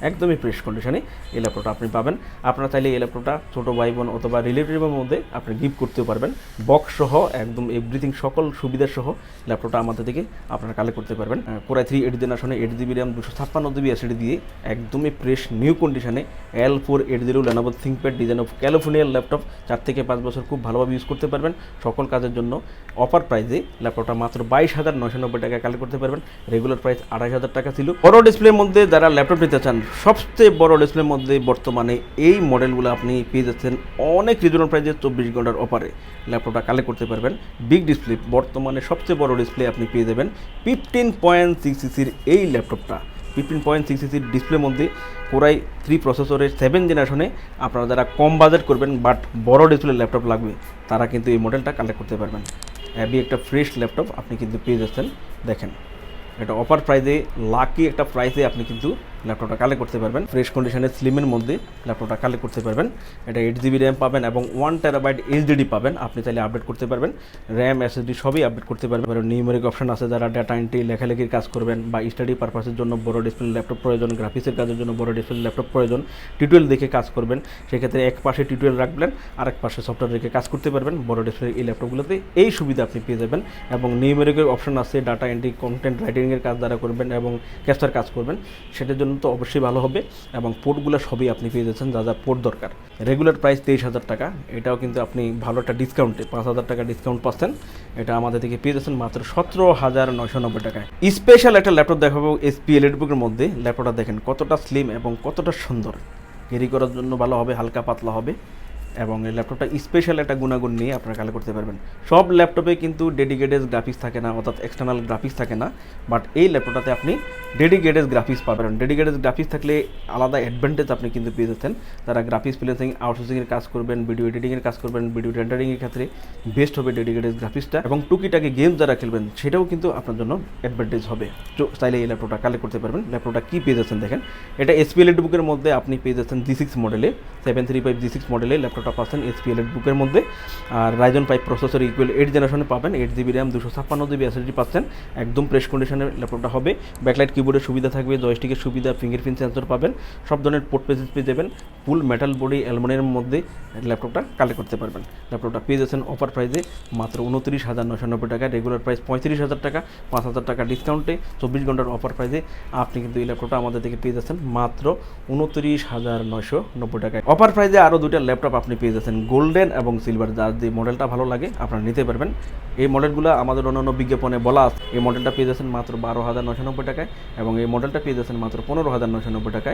একদমই ফ্রেশ কন্ডিশনে এই ল্যাপটপটা আপনি পাবেন। আপনারা চাইলে এই ল্যাপটপটা ছোটো ভাই বোন অথবা রিলেটিভের মধ্যে আপনি গিফট করতেও পারবেন। বক্স সহ একদম এভরিথিং সকল সুবিধা সহ ল্যাপটপটা আমাদের থেকে আপনারা কালেক্ট করতে পারবেন। কোরাই 3 8 জেনারেশনে 8 GB র্যাম 256 GB SSD দিয়ে একদমই ফ্রেশ নিউ কন্ডিশনে L4 8 Lenovo ThinkPad design of ক্যালিফোর্নিয়ার ল্যাপটপ 4 থেকে 5 বছর খুব ভালোভাবে ইউজ করতে পারবেন সকল কাজের জন্য। অফার প্রাইসে ল্যাপটপটা মাত্র 22,990 টাকায় কালেক্ট করতে পারবেন। রেগুলার প্রাইস 28,000 টাকা ছিল। বড় ডিসপ্লের মধ্যে যারা ল্যাপটপ নিতে চান, সবচেয়ে বড় ডিসপ্লের মধ্যে বর্তমানে এই মডেলগুলো আপনি পেয়ে যাচ্ছেন অনেক রিজনেবল প্রাইসে 24 ঘন্টার অফারে ল্যাপটপটা কালেক্ট করতে পারবেন। বিগ ডিসপ্লে বর্তমানে সবচেয়ে বড় ডিসপ্লে আপনি পেয়ে যাবেন 15.6 সিসির এই ল্যাপটপটা। 15.6 সিসির ডিসপ্লের মধ্যে কোরাই 3 প্রসেসরের 7 জেনারেশনে আপনারা যারা কম বাজেট করবেন বাট বড় ডিসপ্লে ল্যাপটপ লাগবে তারা কিন্তু এই মডেলটা কালেক্ট করতে পারবেন। হ্যাভি একটা ফ্রেশ ল্যাপটপ আপনি কিন্তু পেয়ে যাচ্ছেন। দেখেন এটা অফার প্রাইসে লাকি একটা প্রাইসে আপনি কিন্তু ল্যাপটপটা কালেক্ট করতে পারবেন। ফ্রেশ কন্ডিশনের স্লিমের মধ্যে ল্যাপটপটা কালেক্ট করতে পারবেন। এটা 8 GB র্যাম পাবেন এবং 1 TB HDD পাবেন। আপনি চাইলে আপডেট করতে পারবেন, র্যাম SSD সবই আপডেট করতে পারবেন। নিউমেরিক অপশন আছে, যারা ডাটা এন্ট্রি লেখালেখির কাজ করবেন বা স্টাডি পারপাসের জন্য বড় ডিসপ্লে ল্যাপটপ প্রয়োজন, গ্রাফিক্সের কাজের জন্য বড় ডিসপ্লে ল্যাপটপ প্রয়োজন, টিউটোরিয়াল দেখে কাজ করবেন, সেক্ষেত্রে এক পাশে টিউটোরিয়াল রাখবেন আর এক পাশে সফটওয়্যার রেখে কাজ করতে পারবেন। বড় ডিসপ্লে এই ল্যাপটপগুলোতে এই সুবিধা আপনি পেয়ে যাবেন। এবং নিউমেরিকের অপশন আছে, ডাটা এন্ট্রি কন্টেন্ট রাইটিংয়ের কাজ যারা করবেন এবং ক্যাপচার কাজ করবেন সেটার জন্য তো অবশ্যই ভালো হবে। এবং পোর্টগুলো সবই আপনি পেয়ে যাচ্ছেন যা যা পোর্ট দরকার। রেগুলার প্রাইস 23,000 টাকা, এটাও কিন্তু আপনি ভালো একটা ডিসকাউন্টে 5,000 টাকা ডিসকাউন্ট পাচ্ছেন। এটা আমাদের থেকে পেয়ে যাচ্ছেন মাত্র 17,990 টাকায়। স্পেশাল একটা ল্যাপটপ দেখাবো HP এলিটবুকের মধ্যে। ল্যাপটপটা দেখেন কতটা স্লিম এবং কতটা সুন্দর, ক্যারি করার জন্য ভালো হবে, হালকা পাতলা হবে এবং এই ল্যাপটপটা স্পেশাল একটা গুণাগুণ নিয়ে আপনারা কালেক্ট করতে পারবেন। সব ল্যাপটপে কিন্তু ডেডিকেটেড গ্রাফিক্স থাকে না, অর্থাৎ এক্সটার্নাল গ্রাফিক্স থাকে না, বাট এই ল্যাপটপটাতে আপনি ডেডিকেটেড গ্রাফিক্স পাবেন। ডেডিকেটেড গ্রাফিক্স থাকলে আলাদা অ্যাডভান্টেজ আপনি কিন্তু পেয়ে যাচ্ছেন। যারা গ্রাফিক্স ফ্রিল্যান্সিং আউটসোর্সিংয়ের কাজ করবেন, ভিডিও এডিটিংয়ের কাজ করবেন, ভিডিও রেন্ডারিংয়ের ক্ষেত্রে বেস্ট হবে ডেডিকেটেড গ্রাফিক্সটা। এবং টুকিটাকি গেম যারা খেলবেন সেটাও কিন্তু আপনার জন্য অ্যাডভান্টেজ হবে। তো চাইলে এই ল্যাপটপটা কালেক্ট করতে পারবেন। ল্যাপটপটা কী পেয়ে যাচ্ছেন দেখেন, এটা HP এলিটবুকের মধ্যে আপনি পেয়ে যাচ্ছেন G6 মডেলে, 735 G6 মডেলে ল্যাপটপটা পাচ্ছেন HP এলিটবুকের মধ্যে। আর Ryzen 5 প্রসেসর ইকুয়াল 8 জেনারেশনে পাবেন। 8 GB র্যাম 256 GB SSD পাচ্ছেন। একদম ফ্রেশ কন্ডিশনের ল্যাপটপটা হবে। ব্যাকলাইট কিবোর্ডের সুবিধা থাকবে, জয়স্টিকের সুবিধা, ফিঙ্গারপ্রিন্ট সেন্সর পাবেন, সব ধরনের পোর্ট পেজেস পেয়ে যাবেন। ফুল মেটাল বডি অ্যালুমিনিয়ামের মধ্যে ল্যাপটপটা কালেক্ট করতে পারবেন। ল্যাপটপটা পেয়ে যাচ্ছেন অফার প্রাইসে মাত্র 29,990 টাকা। রেগুলার প্রাইস 35,000 টাকা, 5,000 টাকা ডিসকাউন্টে 24 ঘন্টার অফার প্রাইসে আপনি কিন্তু এই ল্যাপটপটা আমাদের থেকে পেয়ে যাচ্ছেন মাত্র 29,990 টাকায়। অফার প্রাইসে আরও দুইটা ল্যাপটপ আপনি পেয়ে যাচ্ছেন, গোল্ডেন এবং সিলভার। যার যে মডেলটা ভালো লাগে আপনারা নিতে পারবেন। এই মডেলগুলো আমাদের অন্যান্য বিজ্ঞাপনে বলা আছে। এই মডেলটা পেয়ে যাচ্ছেন মাত্র 12,990 টাকায় এবং এই মডেলটা পেয়ে যাচ্ছেন মাত্র 15,990 টাকায়।